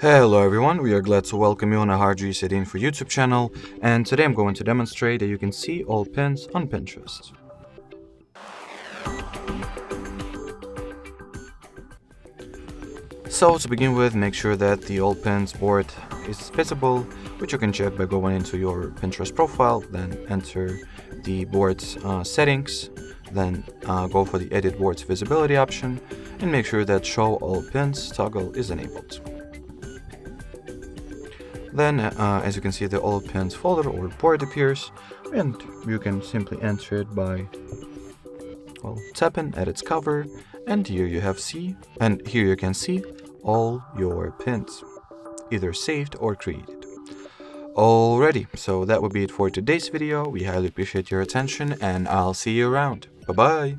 Hello everyone, we are glad to welcome you on a HardReset.Info YouTube channel, and today I'm going to demonstrate that you can see all pins on Pinterest. So to begin with, make sure that the all pins board is visible, which you can check by going into your Pinterest profile, then enter the board's settings, then go for the edit board's visibility option, and make sure that show all pins toggle is enabled. Then, as you can see, the all pins folder or board appears, and you can simply enter it by tapping at its cover, and here you can see all your pins, either saved or created. Alrighty, so that would be it for today's video. We highly appreciate your attention, and I'll see you around. Bye bye.